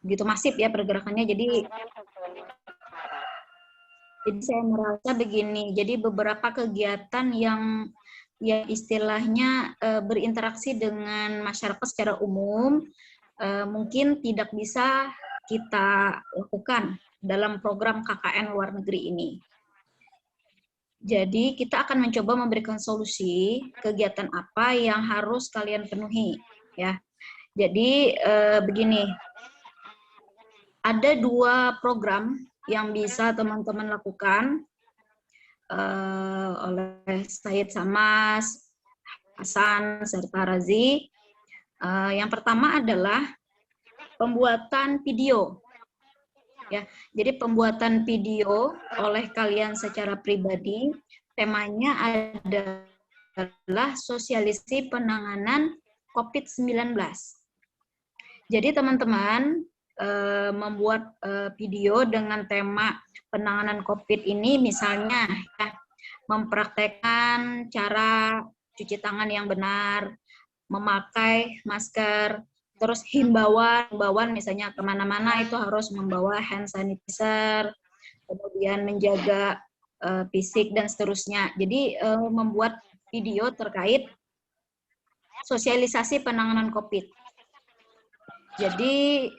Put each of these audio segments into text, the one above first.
begitu masif ya pergerakannya. Jadi saya merasa begini, jadi beberapa kegiatan yang istilahnya berinteraksi dengan masyarakat secara umum mungkin tidak bisa kita lakukan dalam program KKN luar negeri ini. Jadi kita akan mencoba memberikan solusi kegiatan apa yang harus kalian penuhi, ya. Jadi begini, ada 2 program yang bisa teman-teman lakukan oleh Said Samas, Hasan, serta Razi. Yang pertama adalah pembuatan video. Ya, jadi pembuatan video oleh kalian secara pribadi, temanya adalah sosialisasi penanganan COVID-19. Jadi teman-teman membuat video dengan tema penanganan COVID ini, misalnya ya, mempraktekkan cara cuci tangan yang benar, memakai masker, terus himbauan misalnya kemana-mana itu harus membawa hand sanitizer, kemudian menjaga fisik dan seterusnya. Jadi membuat video terkait sosialisasi penanganan COVID. Jadi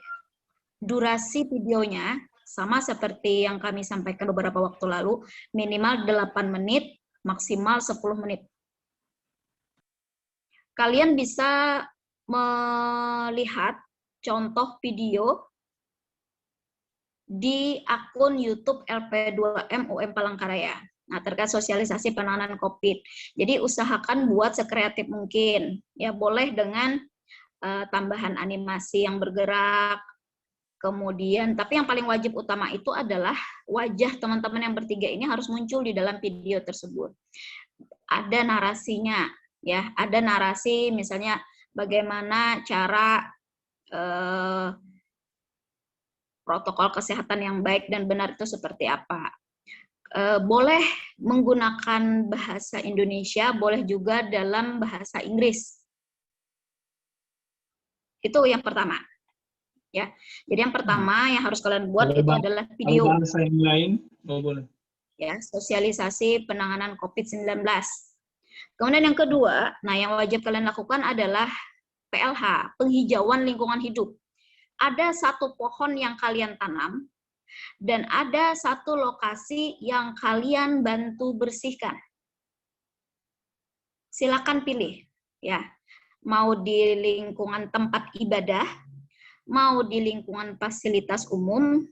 durasi videonya sama seperti yang kami sampaikan beberapa waktu lalu, minimal 8 menit, maksimal 10 menit. Kalian bisa melihat contoh video di akun YouTube LP2M UM Palangkaraya. Nah, terkait sosialisasi penanganan COVID. Jadi usahakan buat sekreatif mungkin. Ya, boleh dengan tambahan animasi yang bergerak. Kemudian, tapi yang paling wajib utama itu adalah wajah teman-teman yang bertiga ini harus muncul di dalam video tersebut. Ada narasinya. Ya, ada narasi misalnya bagaimana cara protokol kesehatan yang baik dan benar itu seperti apa. Boleh menggunakan bahasa Indonesia, boleh juga dalam bahasa Inggris. Itu yang pertama. Ya, jadi yang pertama yang harus kalian buat itu adalah video. Bahasa yang lain, boleh. Ya, sosialisasi penanganan COVID-19. Kemudian yang kedua, nah yang wajib kalian lakukan adalah PLH, penghijauan lingkungan hidup. Ada 1 pohon yang kalian tanam, dan ada 1 lokasi yang kalian bantu bersihkan. Silakan pilih, ya. Mau di lingkungan tempat ibadah, mau di lingkungan fasilitas umum,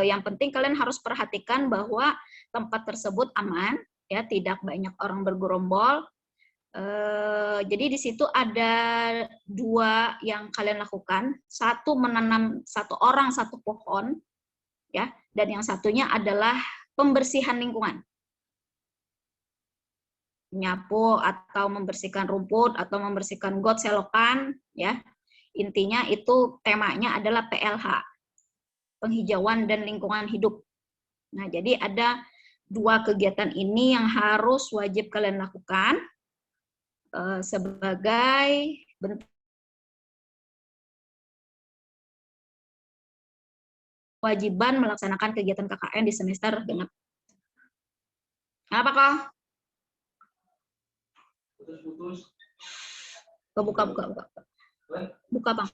yang penting kalian harus perhatikan bahwa tempat tersebut aman, ya, tidak banyak orang bergerombol. Jadi di situ ada 2 yang kalian lakukan. 1 menanam 1 orang 1 pohon, ya, dan yang satunya adalah pembersihan lingkungan, nyapu atau membersihkan rumput atau membersihkan got selokan, ya. Intinya itu temanya adalah PLH, penghijauan dan lingkungan hidup. Nah, jadi ada 2 kegiatan ini yang harus wajib kalian lakukan sebagai bentuk kewajiban melaksanakan kegiatan KKN di semester genap. Apakah? Putus-putus. Buka, Bang.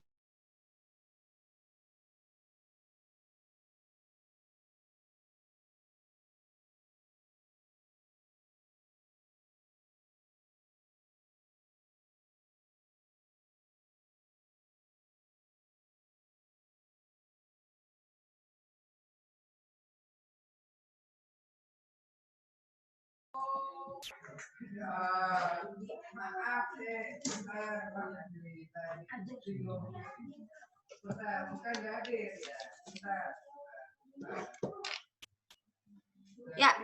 Ya,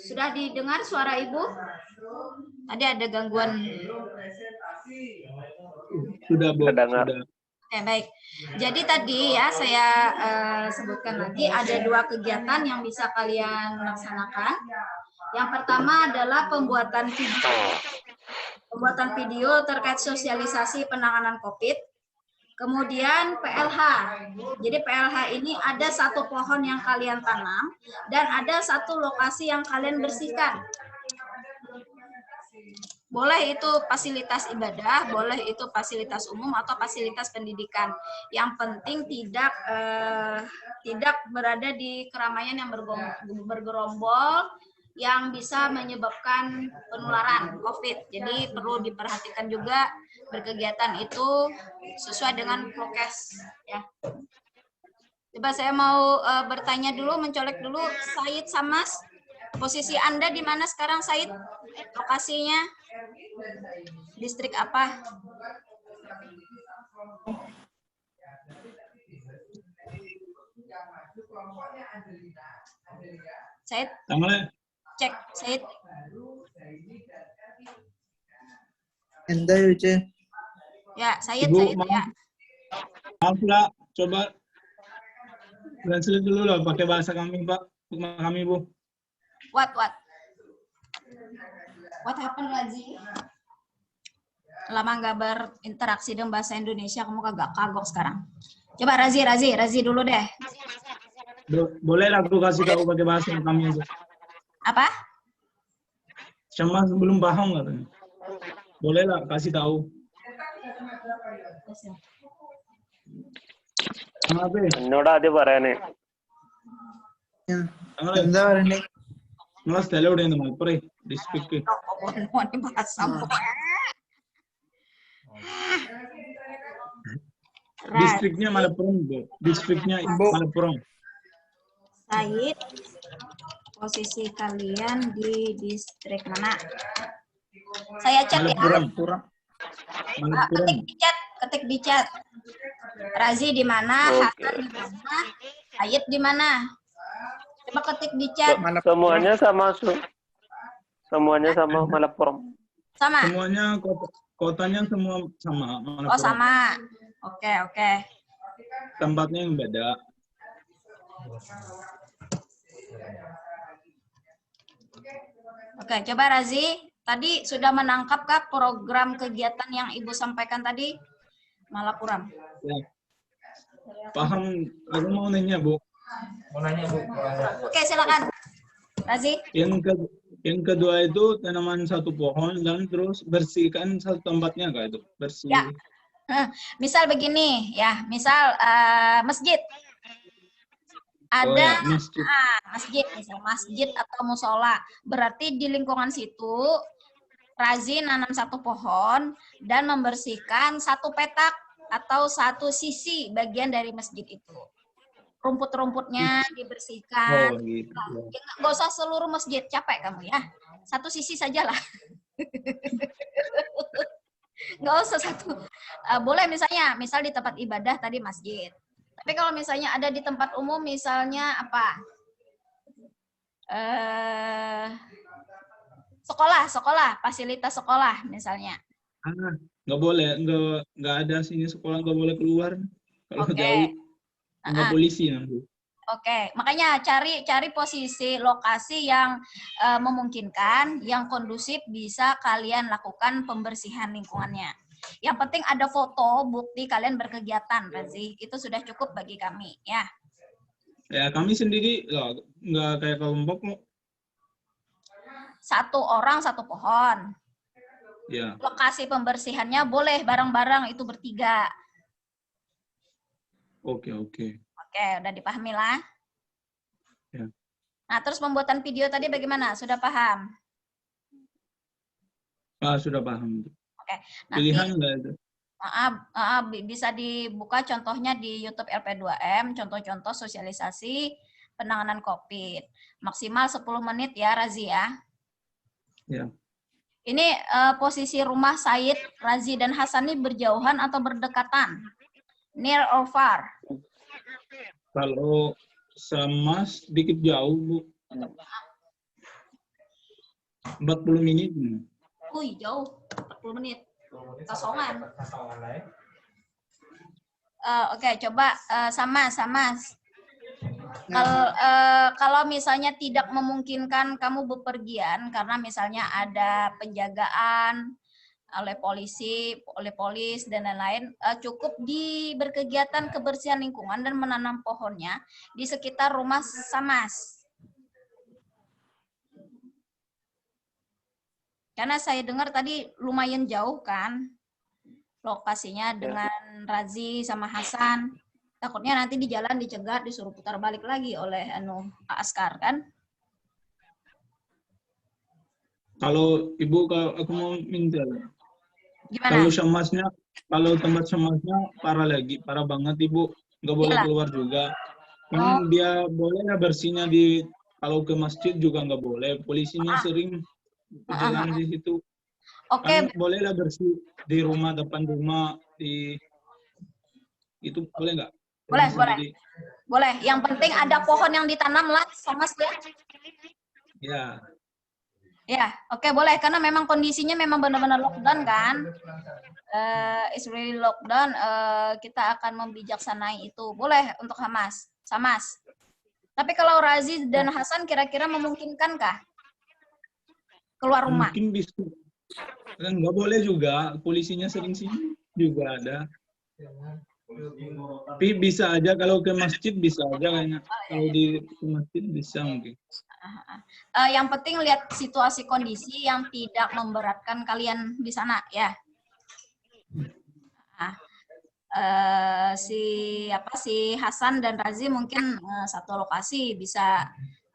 sudah didengar suara Ibu? Tadi ada gangguan. Sudah, Bu. Sudah. Oke, baik. Jadi tadi ya saya sebutkan lagi ada 2 kegiatan yang bisa kalian laksanakan. Yang pertama adalah pembuatan video terkait sosialisasi penanganan COVID. Kemudian PLH. Jadi PLH ini ada satu pohon yang kalian tanam dan ada satu lokasi yang kalian bersihkan. Boleh itu fasilitas ibadah, boleh itu fasilitas umum atau fasilitas pendidikan. Yang penting tidak berada di keramaian yang bergerombol yang bisa menyebabkan penularan COVID. Jadi perlu diperhatikan juga berkegiatan itu sesuai dengan prokes. Ya. Coba saya mau bertanya dulu, mencolek dulu, Said Samas, posisi Anda di mana sekarang, Said? Lokasinya? Distrik apa? Said? Cek, Said. എന്താ ചോദിച്ചേ? Ya, Said, Ibu, Said ya. Maaf lah, coba translate dulu lah pakai bahasa kami, Pak. Untuk kami, Bu. What happened, Razi? Lama nggak berinteraksi dengan bahasa Indonesia, kamu kagok sekarang. Coba Razi dulu deh. Boleh lah aku kasih tahu pakai bahasa kami aja. Apa? Sama belum paham katanya. Boleh lah kasih tahu. എന്നോട് ആദ്യം പറയാനേ. എന്താ പറയണ്ടേ? നിങ്ങളെ സ്ഥലം എവിടെയാണ്? Malappuram district. Distriknya Malipuram, Bu. Distriknya Malipuram. Said, posisi kalian di distrik mana? Saya chat ya. Malipuram. Ketik di chat. Razi di mana? Hasan di mana? Said di mana? Coba ketik di chat. Semuanya sama Malipuram. Sama. Semuanya kotanya semua sama. Malipuram. Oh sama. Oke. Tempatnya yang beda. Oke, coba Razi. Tadi sudah menangkapkah program kegiatan yang Ibu sampaikan tadi? Malipuram. Ya. Paham. Aku mau nanya, Bu. Oke, silakan. Razi. Yang kedua itu tanaman satu pohon dan terus bersihkan satu tempatnya kah itu? Bersih. Ya. Misal begini ya, misal masjid. Ada masjid, misal masjid atau musola. Berarti di lingkungan situ Razi nanam satu pohon dan membersihkan satu petak atau satu sisi bagian dari masjid itu. Rumput-rumputnya dibersihkan. Oh, gitu. Nggak usah seluruh masjid, capek kamu ya. Satu sisi sajalah. Nggak usah satu. Boleh misal di tempat ibadah tadi masjid. Tapi kalau misalnya ada di tempat umum, misalnya apa? Sekolah, fasilitas sekolah misalnya. Nggak boleh, nggak ada sini sekolah, nggak boleh keluar. Kalau jauh, nggak polisi nanti. Oke, makanya cari posisi lokasi yang memungkinkan, yang kondusif bisa kalian lakukan pembersihan lingkungannya. Yang penting ada foto bukti kalian berkegiatan, Razi. Itu sudah cukup bagi kami, ya. Ya, kami sendiri nggak kayak kelompok kok. Satu orang satu pohon. Ya. Lokasi pembersihannya boleh bareng-bareng itu bertiga. Oke. Oke, udah dipahami lah. Ya. Nah, terus pembuatan video tadi bagaimana? Sudah paham? Sudah paham. Oke. Nanti Pilihan nggak itu? Bisa dibuka contohnya di YouTube LP2M, contoh-contoh sosialisasi penanganan COVID. Maksimal 10 menit ya, Razi ya. Ya. Ini posisi rumah Said, Razi, dan Hasan ini berjauhan atau berdekatan? Near or far? Kalau sama sedikit jauh, Bu. 40 menit. Wih, jauh. 40 menit. Kasongan. Oke, coba sama. Kalau misalnya tidak memungkinkan kamu bepergian karena misalnya ada penjagaan oleh polis dan lain-lain, cukup berkegiatan kebersihan lingkungan dan menanam pohonnya di sekitar rumah Samas. Karena saya dengar tadi lumayan jauh kan lokasinya dengan Razi sama Hasan. Takutnya nanti di jalan dicegat, disuruh putar balik lagi oleh Pak Askar kan? Kalau Ibu, kalau aku mau minta, Gimana? kalau tempat Samasnya parah banget Ibu, nggak boleh Iyalah. keluar juga. Kan dia boleh lah bersihnya di, kalau ke masjid juga nggak boleh. Polisinya sering jalan di situ. Oke, Kan bolehlah bersih di rumah, depan rumah, itu boleh nggak? boleh. Sendiri. Boleh. Yang penting ada pohon yang ditanam lah, Samas ya. Ya. Ya, oke boleh karena memang kondisinya memang benar-benar lockdown kan. It's really lockdown. Kita akan membijaksanai itu. Boleh untuk Samas. Tapi kalau Razi dan Hasan kira-kira memungkinkankah keluar rumah? Mungkin bisa. Kan nggak boleh juga. Polisinya sering sini juga ada. Tapi bisa aja kalau ke masjid bisa aja kayaknya. Kalau di masjid bisa mungkin. Yang penting lihat situasi kondisi yang tidak memberatkan kalian di sana ya. Si Hasan dan Razi mungkin satu lokasi bisa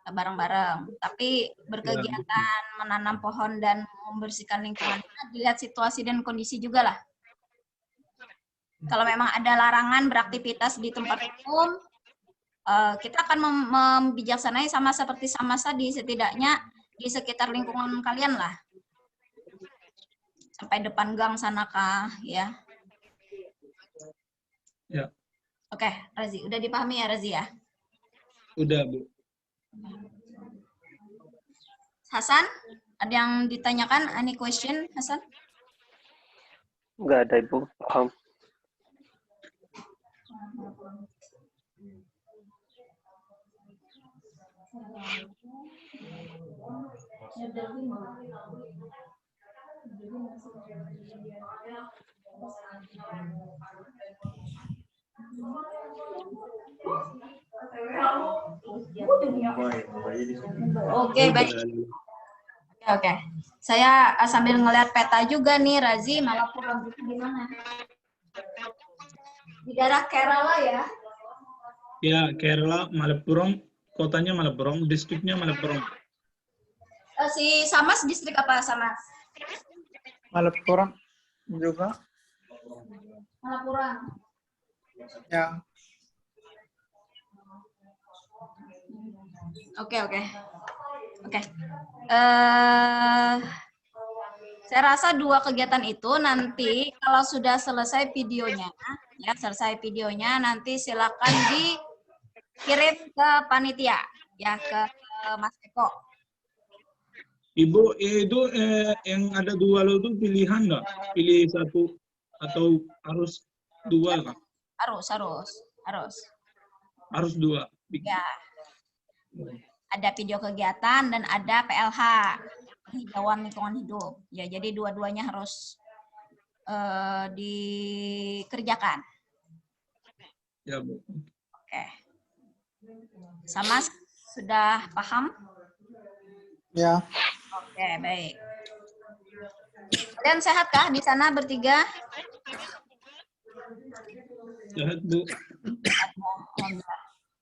bareng-bareng. Tapi berkegiatan menanam pohon dan membersihkan lingkungan dilihat situasi dan kondisi juga lah. Kalau memang ada larangan beraktivitas di tempat umum, kita akan membijaksanai sama seperti Samas tadi, setidaknya di sekitar lingkungan kalian lah. Sampai depan gang sana kah, ya. Ya. Oke, Razi, udah dipahami ya Razi ya? Udah, Bu. Hasan, ada yang ditanyakan? Any question, Hasan? Nggak ada, Ibu. Paham. Oke, baik. Oke. Saya sambil ngeliat peta juga nih, Razi, Malappuram itu di mana? Di daerah Kerala ya? Ya, Kerala, Malappuram, kotanya Malappuram, distriknya Malappuram. Si Samas distrik apa, Samas? Malappuram juga. Malappuram. Ya. Oke. Saya rasa 2 kegiatan itu nanti kalau sudah selesai videonya, nanti silakan dikirim ke panitia, ya ke Mas Eko. Ibu, itu yang ada 2 lo itu pilihan nggak? Pilih 1 atau harus 2 Kak? Harus 2. Ya. Ada video kegiatan dan ada PLH, penghijauan lingkungan hidup. Ya, jadi dua-duanya harus dikerjakan. Ya, Bu. Oke. Samas sudah paham? Ya. Oke, baik. Kalian sehatkah di sana bertiga? Sehat, Bu.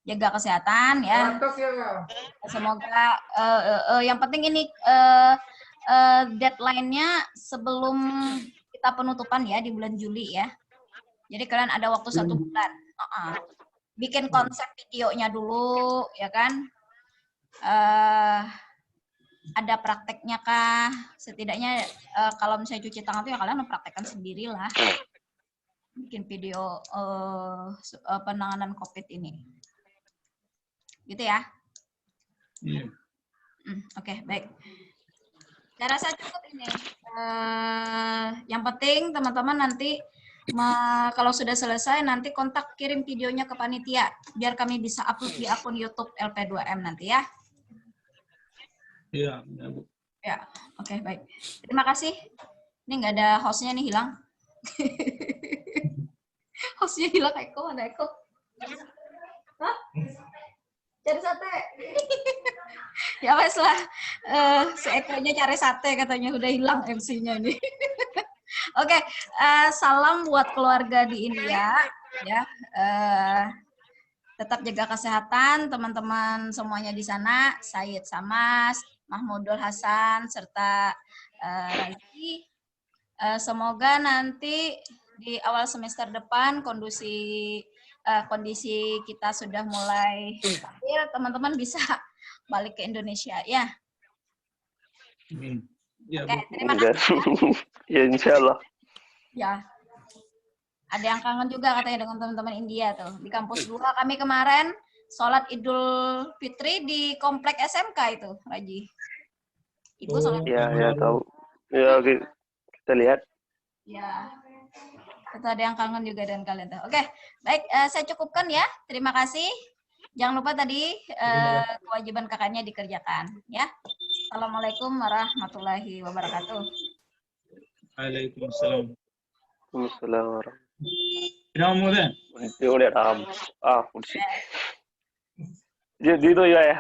Jaga kesehatan ya. Semoga yang penting ini deadline-nya sebelum kita penutupan ya di bulan Juli ya. Jadi kalian ada waktu 1 bulan. Bikin konsep videonya dulu ya kan. Ada prakteknya kah? Setidaknya kalau misalnya cuci tangan itu ya kalian mempraktekkan sendirilah. Bikin video penanganan COVID ini. Gitu ya? Iya. Oke, baik. Saya rasa cukup ini. Yang penting teman-teman nanti kalau sudah selesai nanti kontak kirim videonya ke panitia biar kami bisa upload di akun YouTube LP2M nanti ya. Iya, Bu. Ya, oke, baik. Terima kasih. Ini nggak ada hostnya nih, hilang. Hostnya hilang, Eko, mana Eko? Hah? Cari sate. Ya wes lah, si Ekonya cari sate katanya, udah hilang MC-nya nih. Oke, salam buat keluarga di India, ya. Tetap jaga kesehatan teman-teman semuanya di sana, Said Samas, Mahmudul Hasan, serta Razi. Semoga nanti di awal semester depan kondisi kita sudah mulai stabil, teman-teman bisa balik ke Indonesia ya. Ya, Oke, terima kasih. Ya, insya Allah. Ya. Ada yang kangen juga katanya dengan teman-teman India tuh. Di kampus 2 kami kemarin sholat Idul Fitri di komplek SMK itu, Raji. Ibu sholat. Ya tahu. Ya, kita lihat. Ya. Itu ada yang kangen juga dengan kalian tuh. Oke, baik, saya cukupkan ya. Terima kasih. Jangan lupa tadi kewajiban kakaknya dikerjakan ya. Assalamualaikum warahmatullahi wabarakatuh. Waalaikumsalam. Assalamualaikum. Nama muda. Udah, kursi. Jadi itu ya.